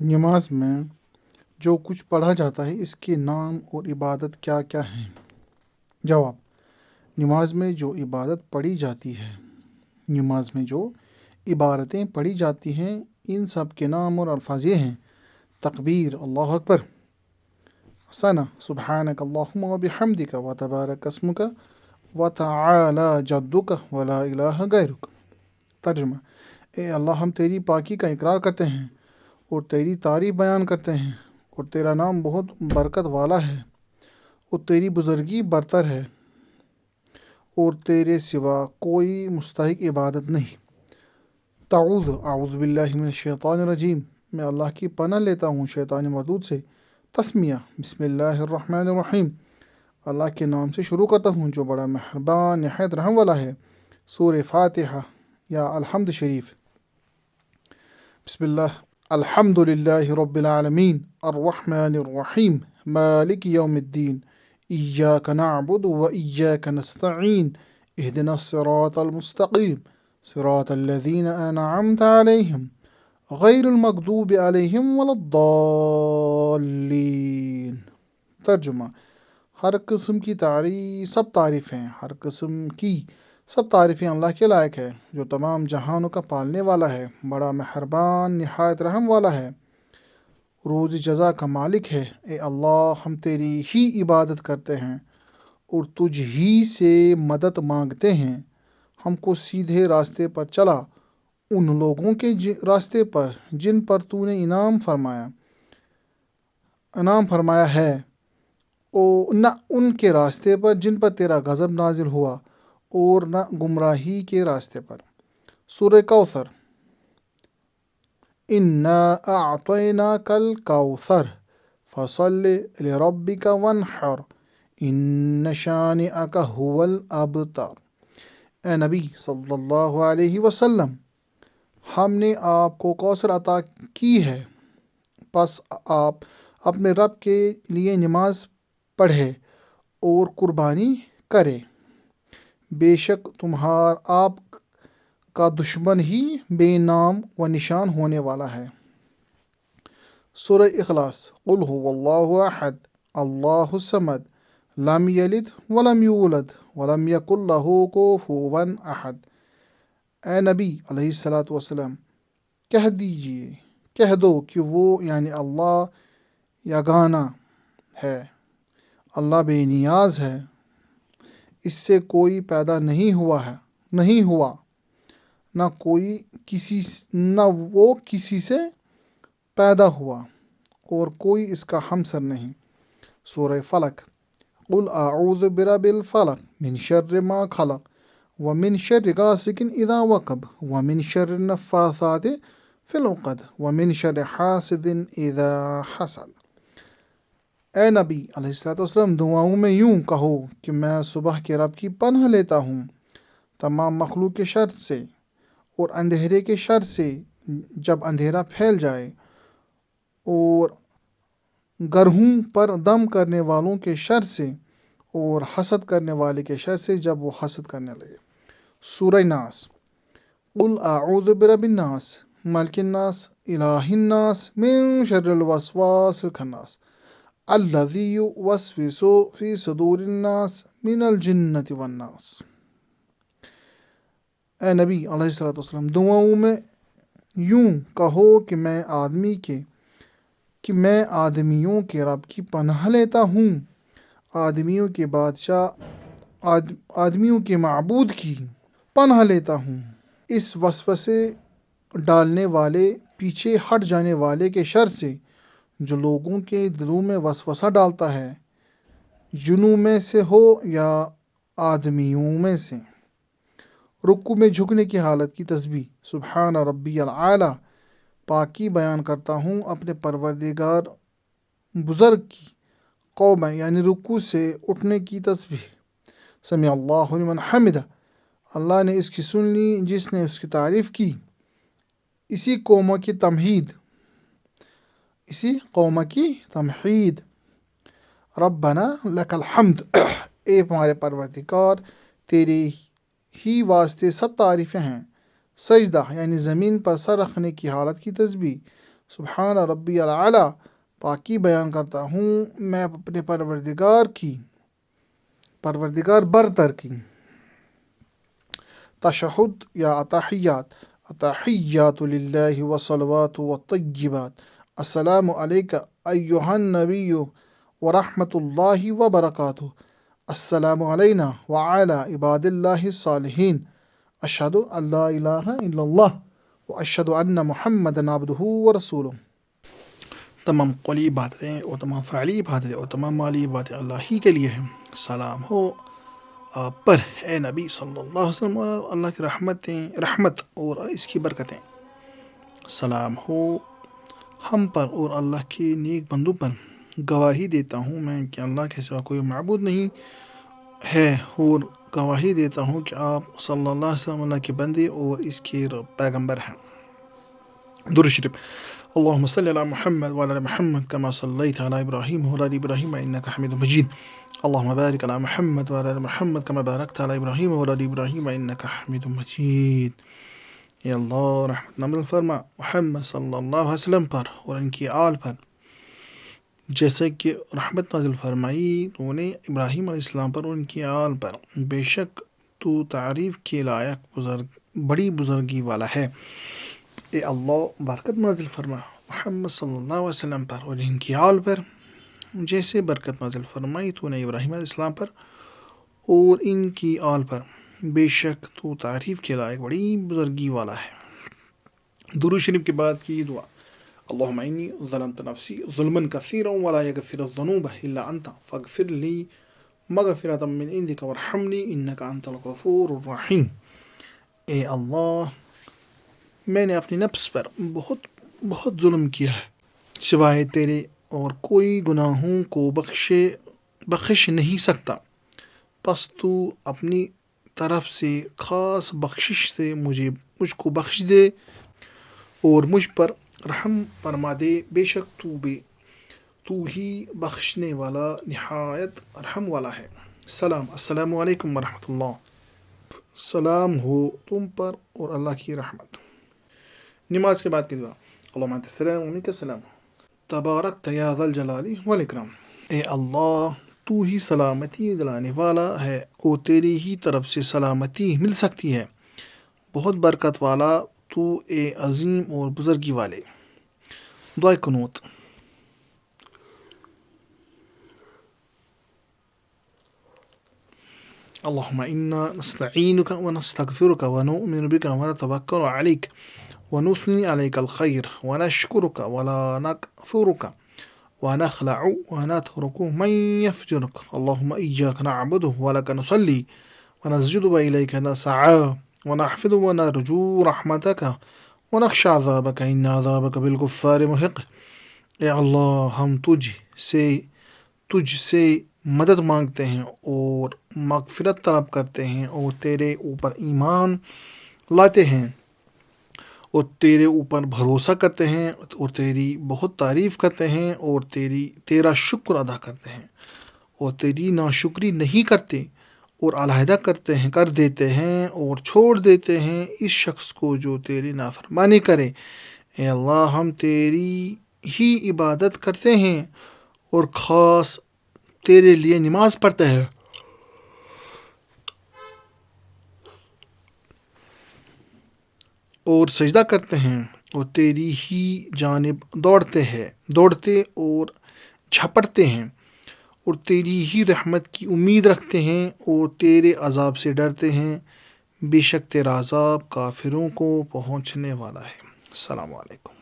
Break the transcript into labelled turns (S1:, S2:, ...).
S1: نماز میں جو کچھ پڑھا جاتا ہے اس کے نام اور عبادت کیا کیا ہیں؟ جواب: نماز میں جو عبادت پڑھی جاتی ہے، نماز میں جو عبارتیں پڑھی جاتی ہیں، ان سب کے نام اور الفاظ یہ ہیں: تکبیر، اللہ اکبر، ثنا، سبحانک اللہم و بحمدک و تبارک اسمک و تعالی جدک و لا الہ غیرک۔ ترجمہ: اے اللہ، ہم تیری پاکی کا اقرار کرتے ہیں اور تیری تعریف بیان کرتے ہیں، اور تیرا نام بہت برکت والا ہے، اور تیری بزرگی برتر ہے، اور تیرے سوا کوئی مستحق عبادت نہیں۔ اعوذ باللہ من الشیطان الرجیم، میں اللہ کی پناہ لیتا ہوں شیطان مردود سے۔ تسمیہ: بسم اللہ الرحمن الرحیم، اللہ کے نام سے شروع کرتا ہوں جو بڑا مہربان نہایت رحم والا ہے۔ سورہ فاتحہ یا الحمد شریف۔ بسم اللہ، الحمد للہ رب العالمین، الرحمن الرحیم، مالک یوم الدین، ایاک نعبد و ایاک نستعین، اہدنا الصراط المستقیم، صراط الذین انعمت علیہم غیر المغضوب علیہم ولا الضالین۔ ترجمہ: ہر قسم کی سب تعریفیں اللہ کے لائق ہے، جو تمام جہانوں کا پالنے والا ہے، بڑا مہربان نہایت رحم والا ہے، روز جزا کا مالک ہے۔ اے اللہ، ہم تیری ہی عبادت کرتے ہیں اور تجھ ہی سے مدد مانگتے ہیں۔ ہم کو سیدھے راستے پر چلا، ان لوگوں کے راستے پر جن پر تو نے انعام فرمایا ہے، نہ ان کے راستے پر جن پر تیرا غضب نازل ہوا، اور نہ گمراہی کے راستے پر۔ سورہ کوثر۔ انا اعطیناک الکوثر فصل لربک وانحر ان شانئک هو الابتر۔ اے نبی صلی اللہ علیہ وسلم، ہم نے آپ کو کوثر عطا کی ہے، پس آپ اپنے رب کے لیے نماز پڑھے اور قربانی کرے، بے شک آپ کا دشمن ہی بے نام و نشان ہونے والا ہے۔ سورہ اخلاص۔ قل هو اللہ احد اللہ الصمد لم یلد ولم یولد ولم یکن لہ کفوا احد۔ اے نبی علیہ الصلوۃ والسلام، کہہ دو کہ وہ یعنی اللہ یگانہ ہے، اللہ بے نیاز ہے، اس سے کوئی پیدا نہیں ہوا، نہ وہ کسی سے پیدا ہوا، اور کوئی اس کا ہمسر نہیں۔ سورہ فلق۔ قل اعوذ برب الفلق من شر ما خلق ومن شر غاسق اذا وقب ومن شر النفاثات فی العقد ومن شر حاسد اذا حسد۔ اے نبی علیہ السلام، دعاؤں میں یوں کہو کہ میں صبح کے رب کی پناہ لیتا ہوں تمام مخلوق کے شر سے، اور اندھیرے کے شر سے جب اندھیرا پھیل جائے، اور گرہوں پر دم کرنے والوں کے شر سے، اور حسد کرنے والے کے شر سے جب وہ حسد کرنے لگے۔ سورہ ناس۔ قل اعوذ برب الناس ملک الناس الہ الناس من شر الوسواس الخناس الذی یوسوس فی صدور الناس من الجنۃ والناس۔ اے نبی علیہ السلام، دعاؤں میں یوں کہو کہ میں آدمیوں کے رب کی پناہ لیتا ہوں، آدمیوں کے بادشاہ، آدمیوں کے معبود کی پناہ لیتا ہوں، اس وسوسے ڈالنے والے، پیچھے ہٹ جانے والے کے شر سے جو لوگوں کے دلوں میں وسوسہ ڈالتا ہے، جنوں میں سے ہو یا آدمیوں میں سے۔ رکوع میں جھکنے کی حالت کی تسبیح۔ سبحان ربی العالی، پاکی بیان کرتا ہوں اپنے پروردگار بزرگ کی۔ قوم یعنی رکوع سے اٹھنے کی تسبیح۔ سمع اللہ لمن حمدہ، اللہ نے اس کی سن لی جس نے اس کی تعریف کی۔ اسی قوم کی تمہید۔ ربنا لک الحمد، اے ہمارے پروردگار، تیرے ہی واسطے سب تعریفیں ہیں۔ سجدہ یعنی زمین پر سر رکھنے کی حالت کی تسبیح۔ سبحان ربی العلی، پاکی بیان کرتا ہوں میں اپنے پروردگار برتر کی۔ تشہد یا اتحیات، اتحیات للہ والصلوات والطیبات، السلام علیک ایہا النبی ورحمۃ اللہ وبرکاتہ، السلام علینا وعلی عباد اللہ الصالحین، اشہد ان لا الہ الا اللہ واشہد ان محمدا عبدہ ورسولہ۔ تمام قولی عبادتیں اور تمام فعلی عبادتیں اور تمام مالی عبادتیں اللہ ہی کے لیے ہیں۔ سلام ہو آپ پر اے نبی صلی اللہ علیہ وسلم، اور اللہ کی رحمت اور اس کی برکتیں۔ سلام ہو ہم پر اور اللہ کے نیک بندوں پر۔ گواہی دیتا ہوں میں کہ اللہ کے سوا کوئی معبود نہیں ہے، اور گواہی دیتا ہوں کہ آپ صلی اللہ علیہ وسلم اللہ کے بندے اور اس کے پیغمبر ہیں۔ درود شریف۔ اللهم صل على محمد وعلى آل محمد كما صليت على إبراهيم وعلى آل إبراهيم إنك حميد مجيد. اللهم بارك على محمد وعلى آل محمد كما باركت على إبراهيم وعلى آل إبراهيم إنك حميد مجيد. یا اللہ رحمت نازل فرما محمد صلی اللہ علیہ وسلم پر اور ان کی آل پر، جیسے کہ رحمت نازل فرمائی تو نے ابراہیم علیہ السلام پر اور ان کی آل پر، بے شک تو تعریف کے لائق بڑی بزرگی والا ہے۔ اے اللہ برکت نازل فرما محمد صلی اللہ علیہ وسلم پر اور ان کی آل پر، جیسے برکت نازل فرمائی تو نے ابراہیم علیہ السلام پر اور ان کی آل پر، بے شک تو تعریف کے لائق بڑی بزرگی والا ہے۔ درود شریف کے بعد کی دعا، اللہم انی ظلمت نفسی ظلما کثیرا ولا یغفر الذنوب الا انت فاغفر لی مغفرۃ من عندک وارحمنی انک انت الغفور الرحیم۔ اے اللہ میں نے اپنے نفس پر بہت ظلم کیا ہے، سوائے تیرے اور کوئی گناہوں کو بخش نہیں سکتا، پس تو اپنی طرف سے خاص بخشش سے مجھ کو بخش دے اور مجھ پر رحم فرما دے، بے شک تو ہی بخشنے والا نہایت رحم والا ہے۔ السلام علیکم ورحمۃ اللہ، سلام ہو تم پر اور اللہ کی رحمت۔ نماز کے بعد کی دعا، اللہم انت السلام و منک السلام تبارکت یا ذا الجلال والاکرام۔ اے اللہ تو ہی سلامتی دلانے والا ہے اور تیری ہی طرف سے سلامتی مل سکتی ہے، بہت برکت والا تو اے عظیم اور بزرگی والے۔ دعائے قنوت۔ اللہم انا نستعینک ونستغفرک ونؤمن بک ونتوکل علیک ونثنی علیک الخیر ونشکرک ولا نکفرک ونخلع ونترک من یفجرک، اللہم ایاک نعبد ولک نصلی ونسجد وإلیک نسعی ونحفظ ونرجو رحمتک ونخشى عذابک ان عذابک بالکفار محق۔ اے اللہ ہم تجھ سے مدد مانگتے ہیں اور مغفرت طلب کرتے ہیں اور تیرے اوپر ایمان لاتے ہیں اور تیرے اوپر بھروسہ کرتے ہیں اور تیری بہت تعریف کرتے ہیں اور تیرا شکر ادا کرتے ہیں اور تیری ناشکری نہیں کرتے اور علیحدہ کر دیتے ہیں اور چھوڑ دیتے ہیں اس شخص کو جو تیری نافرمانی کرے۔ اے اللہ ہم تیری ہی عبادت کرتے ہیں اور خاص تیرے لیے نماز پڑھتے ہیں اور سجدہ کرتے ہیں اور تیری ہی جانب دوڑتے اور جھپٹتے ہیں اور تیری ہی رحمت کی امید رکھتے ہیں اور تیرے عذاب سے ڈرتے ہیں، بے شک تیرا عذاب کافروں کو پہنچنے والا ہے۔ السلام علیکم۔